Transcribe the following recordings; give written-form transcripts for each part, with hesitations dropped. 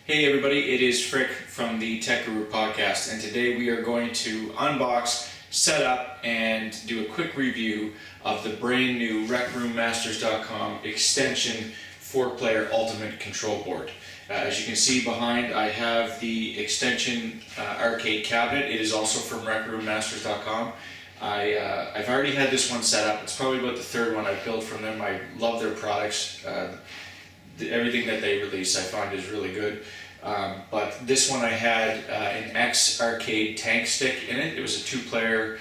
Hey everybody, it is Frick from the Tech Guru podcast, and today we are going to unbox, set up, and do a quick review of the brand new RecRoomMasters.com Xtension 4-player Ultimate Control Board. As you can see behind, I have the Xtension arcade cabinet. It is also from RecRoomMasters.com. I've already had this one set up. It's probably about the third one I've built from them. I love their products. Everything that they release I find is really good. But this one I had an X arcade tank stick in it. It was a 2-player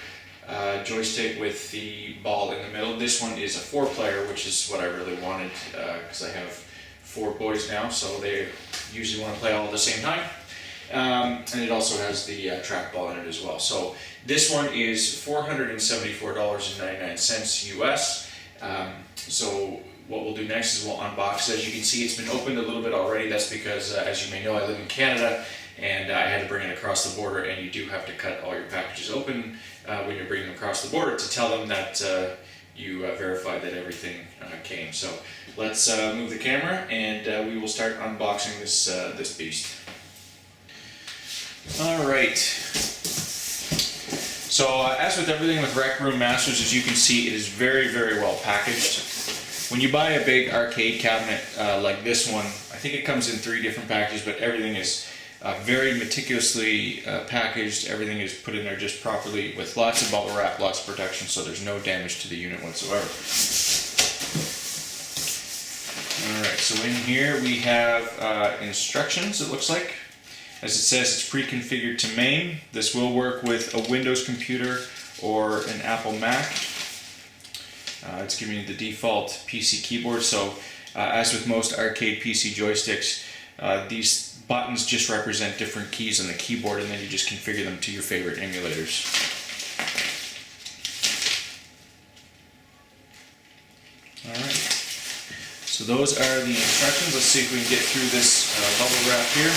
joystick with the ball in the middle. This one is a 4-player, which is what I really wanted because I have 4 boys now, so they usually want to play all at the same time. And it also has the trackball in it as well. So this one is $474.99 US. So what we'll do next is we'll unbox it. As you can see, it's been opened a little bit already. That's because, as you may know, I live in Canada and I had to bring it across the border, and you do have to cut all your packages open when you're bringing them across the border to tell them that you verified that everything came. So let's move the camera and we will start unboxing this beast. Alright. So as with everything with RecRoomMasters, as you can see, it is very, very well packaged. When you buy a big arcade cabinet like this one, I think it comes in 3 different packages, but everything is very meticulously packaged. Everything is put in there just properly with lots of bubble wrap, lots of protection, so there's no damage to the unit whatsoever. Alright, so in here we have instructions, it looks like. As it says, it's pre-configured to MAME. This will work with a Windows computer or an Apple Mac. It's giving you the default PC keyboard, so as with most arcade PC joysticks, these buttons just represent different keys on the keyboard, and then you just configure them to your favorite emulators. Alright, so those are the instructions. Let's see if we can get through this bubble wrap here.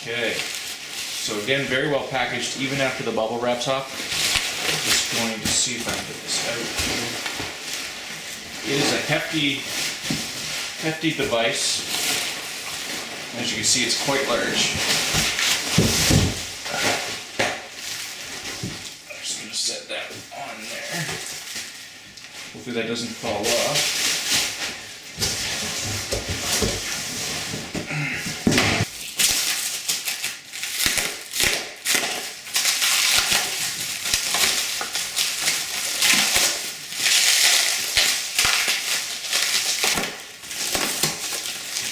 Okay, so again, very well packaged even after the bubble wrap's off. I'm just going to see if I can get this out. It is a hefty device. As you can see, it's quite large. I'm just going to set that on there. Hopefully that doesn't fall off.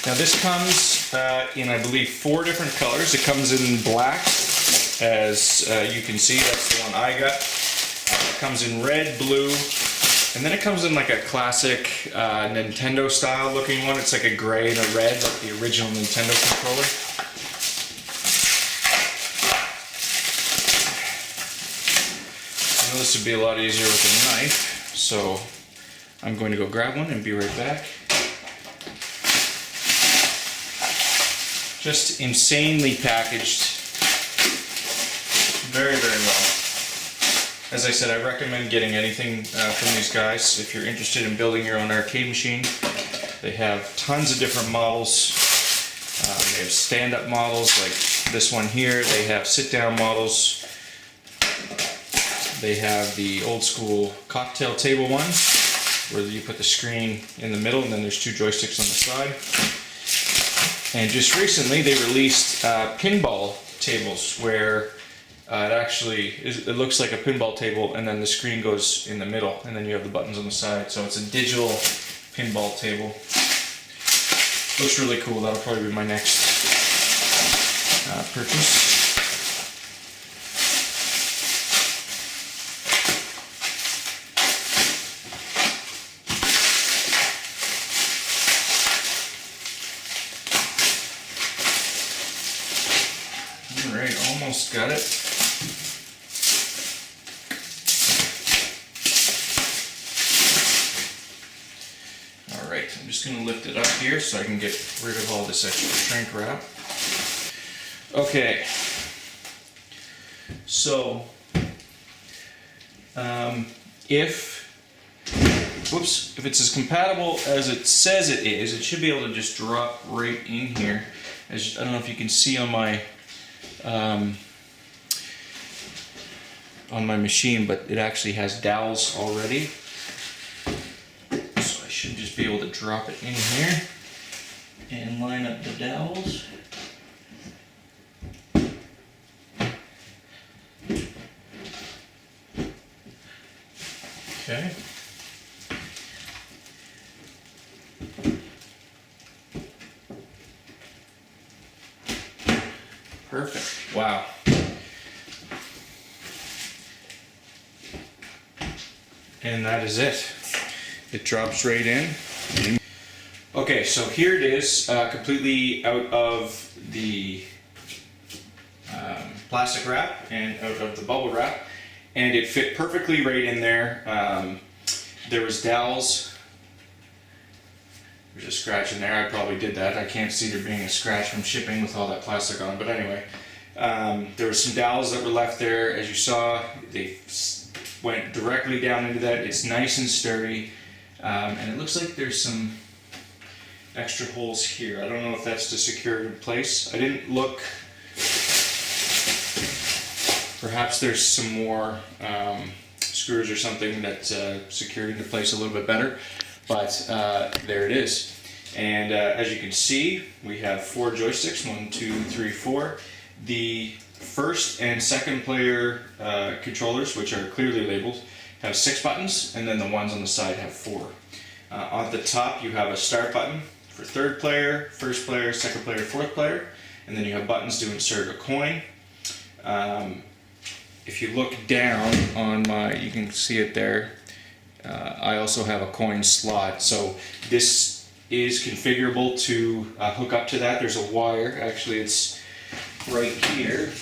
Now this comes in, I believe, 4 different colors. It comes in black, as you can see, that's the one I got. It comes in red, blue, and then it comes in like a classic Nintendo style looking one. It's like a gray and a red, like the original Nintendo controller. I know this would be a lot easier with a knife, so I'm going to go grab one and be right back. Just insanely packaged, very, very well. As I said, I recommend getting anything from these guys if you're interested in building your own arcade machine. They have tons of different models. They have stand-up models like this one here. They have sit-down models. They have the old-school cocktail table ones, where you put the screen in the middle and then there's 2 joysticks on the side. And just recently they released pinball tables where it looks like a pinball table and then the screen goes in the middle and then you have the buttons on the side. So it's a digital pinball table. Looks really cool. That'll probably be my next purchase. Alright, almost got it. Alright, just going to lift it up here so I can get rid of all this extra shrink wrap. Okay, so if it's as compatible as it says it is, it should be able to just drop right in here. I don't know if you can see on my machine, but it actually has dowels already. So I should just be able to drop it in here and line up the dowels. Okay. Perfect. Wow. And that is it. It drops right in. Okay, so here it is, completely out of the plastic wrap and out of the bubble wrap, and it fit perfectly right in there. There was dowels. There's a scratch in there. I probably did that. I can't see there being a scratch from shipping with all that plastic on, but anyway. There were some dowels that were left there. As you saw, they went directly down into that. It's nice and sturdy, and it looks like there's some extra holes here. I don't know if that's to secure it in place. I didn't look. Perhaps there's some more screws or something that secured into place a little bit better, but there it is. And as you can see, we have 4 joysticks, 1, 2, 3, 4. The first and second player controllers, which are clearly labeled, have 6 buttons, and then the ones on the side have 4. On the top you have a start button for third player, first player, second player, fourth player, and then you have buttons to insert a coin. If you look down on you can see it there, I also have a coin slot, so this is configurable to hook up to that. There's a wire, actually it's right here.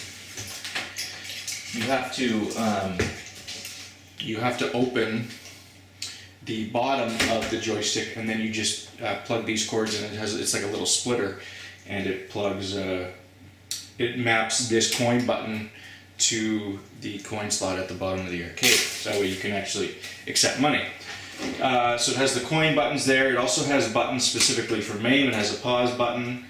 You have to open the bottom of the joystick, and then you just plug these cords in. It's like a little splitter, and it plugs. It maps this coin button to the coin slot at the bottom of the arcade. So that way you can actually accept money. So it has the coin buttons there. It also has buttons specifically for MAME. It has a pause button.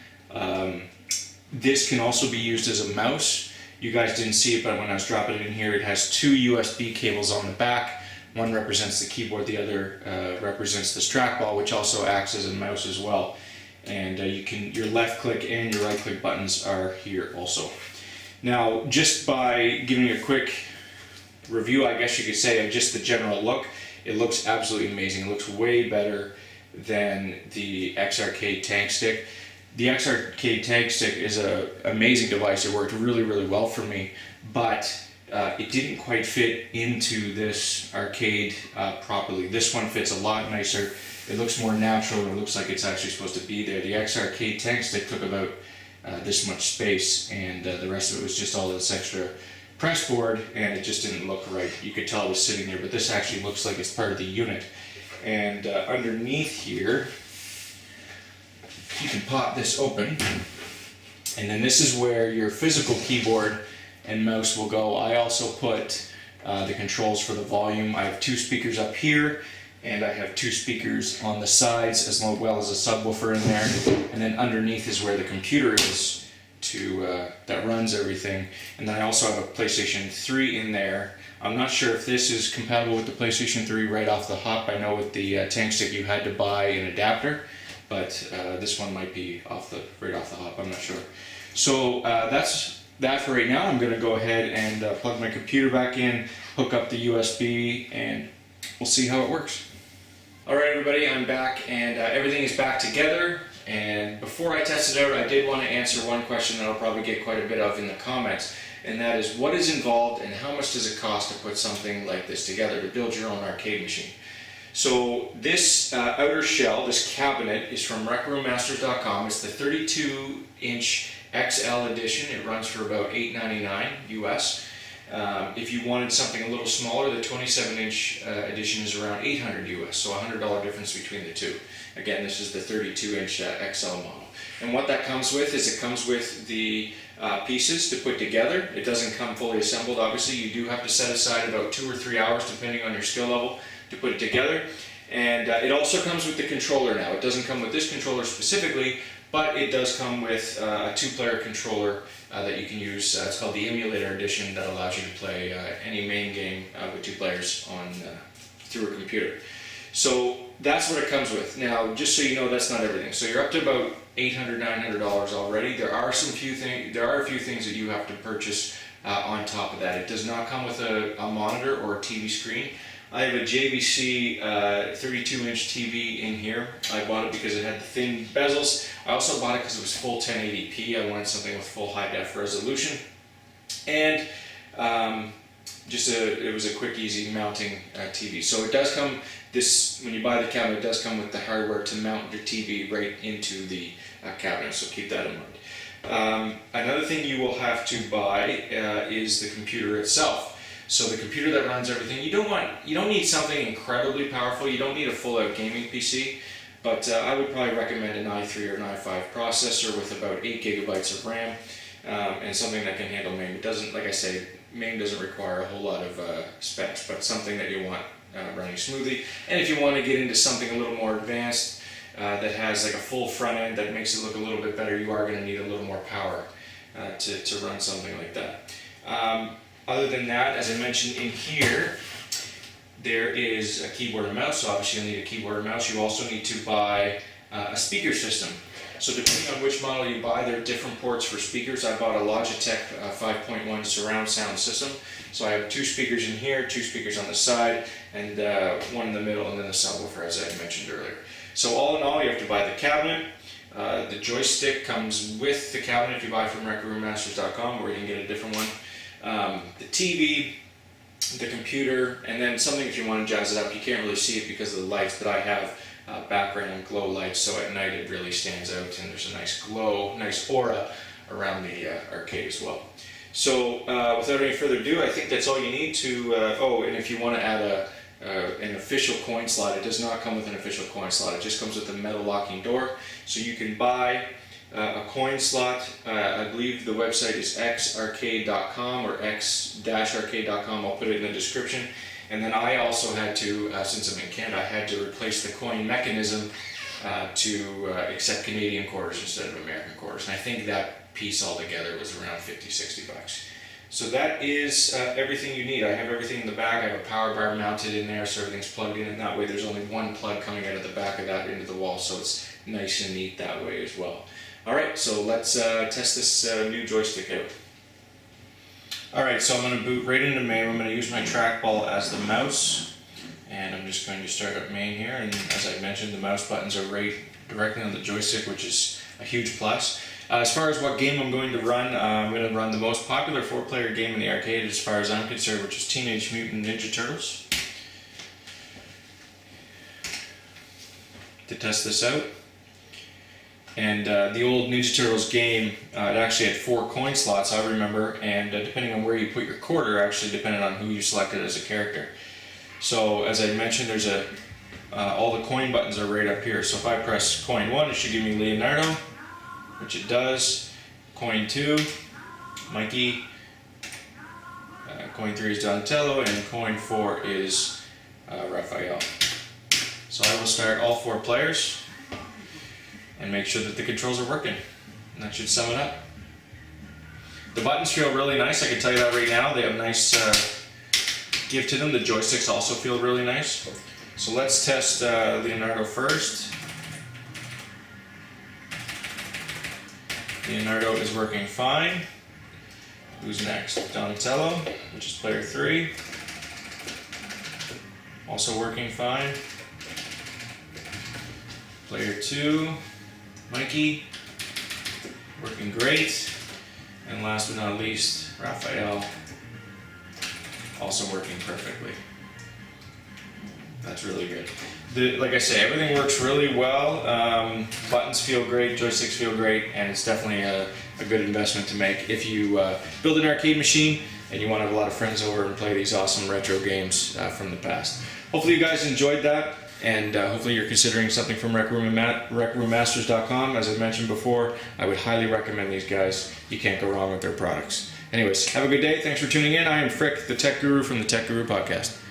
This can also be used as a mouse. You guys didn't see it, but when I was dropping it in here, it has 2 USB cables on the back. One represents the keyboard, the other represents this trackball, which also acts as a mouse as well. And your left click and your right click buttons are here also. Now, just by giving you a quick review, I guess you could say, of just the general look, it looks absolutely amazing. It looks way better than the X-Arcade Tank Stick. The X-Arcade Tank Stick is an amazing device. It worked really, really well for me, but it didn't quite fit into this arcade properly. This one fits a lot nicer. It looks more natural, and it looks like it's actually supposed to be there. The X-Arcade Tank Stick took about this much space, and the rest of it was just all this extra press board, and it just didn't look right. You could tell it was sitting there, but this actually looks like it's part of the unit. And underneath here, you can pop this open, and then this is where your physical keyboard and mouse will go. I also put the controls for the volume. I have 2 speakers up here, and I have 2 speakers on the sides, as well as a subwoofer in there. And then underneath is where the computer is that runs everything. And then I also have a PlayStation 3 in there. I'm not sure if this is compatible with the PlayStation 3 right off the hop. I know with the Tank Stick you had to buy an adapter, but this one might be right off the hop. I'm not sure. So that's that for right now. I'm going to go ahead and plug my computer back in, hook up the USB, and we'll see how it works. Alright everybody, I'm back, and everything is back together. And before I test it out, I did want to answer one question that I'll probably get quite a bit of in the comments, and that is, what is involved and how much does it cost to put something like this together to build your own arcade machine? So this outer shell, this cabinet, is from RecRoomMasters.com. It's the 32-inch XL edition. It runs for about $8.99 US. If you wanted something a little smaller, the 27-inch edition is around $800 US, so $100 difference between the two. Again, this is the 32-inch XL model. And what that comes with is it comes with the pieces to put together. It doesn't come fully assembled, obviously. You do have to set aside about 2 or 3 hours, depending on your skill level, to put it together. And it also comes with the controller now. It doesn't come with this controller specifically, but it does come with a 2-player controller that you can use. It's called the Emulator Edition, that allows you to play any main game with 2 players on through a computer. So that's what it comes with. Now, just so you know, that's not everything. So you're up to about $800, $900 already. There are a few things that you have to purchase on top of that. It does not come with a monitor or a TV screen. I have a JVC 32-inch TV in here. I bought it because it had the thin bezels. I also bought it because it was full 1080p. I wanted something with full high-def resolution. And it was a quick, easy mounting TV. So it does come, when you buy the cabinet, it does come with the hardware to mount your TV right into the cabinet, so keep that in mind. Another thing you will have to buy is the computer itself. So the computer that runs everything, you don't need something incredibly powerful. You don't need a full-out gaming PC, but I would probably recommend an i3 or an i5 processor with about 8 gigabytes of RAM and something that can handle MAME. It doesn't, like I say, MAME doesn't require a whole lot of specs, but something that you want running smoothly. And if you want to get into something a little more advanced that has like a full front end that makes it look a little bit better, you are going to need a little more power to run something like that. Other than that, as I mentioned in here, there is a keyboard and mouse. So obviously you'll need a keyboard and mouse. You also need to buy a speaker system. So depending on which model you buy, there are different ports for speakers. I bought a Logitech 5.1 surround sound system. So I have 2 speakers in here, 2 speakers on the side, and 1 in the middle, and then a subwoofer, as I mentioned earlier. So all in all, you have to buy the cabinet. The joystick comes with the cabinet if you buy from RecRoomMasters.com, or you can get a different one. The TV, the computer, and then something if you want to jazz it up. You can't really see it because of the lights, but I have background glow lights, so at night it really stands out, and there's a nice glow, nice aura around the arcade as well. So without any further ado, I think that's all you need to, and if you want to add an official coin slot, it does not come with an official coin slot. It just comes with a metal locking door, so you can buy a coin slot. I believe the website is xarcade.com or x-arcade.com. I'll put it in the description. And then I also had to, since I'm in Canada, I had to replace the coin mechanism to accept Canadian quarters instead of American quarters. And I think that piece altogether was around $50-60 bucks. So that is everything you need. I have everything in the back. I have a power bar mounted in there, so everything's plugged in, and that way there's only one plug coming out of the back of that into the wall, so it's nice and neat that way as well. Alright, so let's test this new joystick out. Alright, so I'm going to boot right into MAME. I'm going to use my trackball as the mouse, and I'm just going to start up MAME here, and as I mentioned, the mouse buttons are right directly on the joystick, which is a huge plus. As far as what game I'm going to run, I'm going to run the most popular 4-player game in the arcade as far as I'm concerned, which is Teenage Mutant Ninja Turtles. To test this out. And the old Ninja Turtles game, it actually had 4 coin slots, I remember, and depending on where you put your quarter, actually depended on who you selected as a character. So as I mentioned, there's all the coin buttons are right up here. So if I press coin 1, it should give me Leonardo, which it does. Coin 2, Mikey. Coin 3 is Donatello, and coin 4 is Raphael. So I will start all 4 players and make sure that the controls are working, and that should sum it up. The buttons feel really nice, I can tell you that right now. They have a nice give to them. The joysticks also feel really nice. So let's test Leonardo first. Leonardo is working fine. Who's next? Donatello, which is player 3. Also working fine. Player 2. Mikey, working great, and last but not least, Raphael, also working perfectly. That's really good. Like I say, everything works really well. Buttons feel great, joysticks feel great, and it's definitely a good investment to make if you build an arcade machine and you want to have a lot of friends over and play these awesome retro games from the past. Hopefully you guys enjoyed that. and hopefully you're considering something from RecRoomMasters.com. As I mentioned before, I would highly recommend these guys. You can't go wrong with their products. Anyways, have a good day. Thanks for tuning in. I am Frick, the Tech Guru from the Tech Guru Podcast.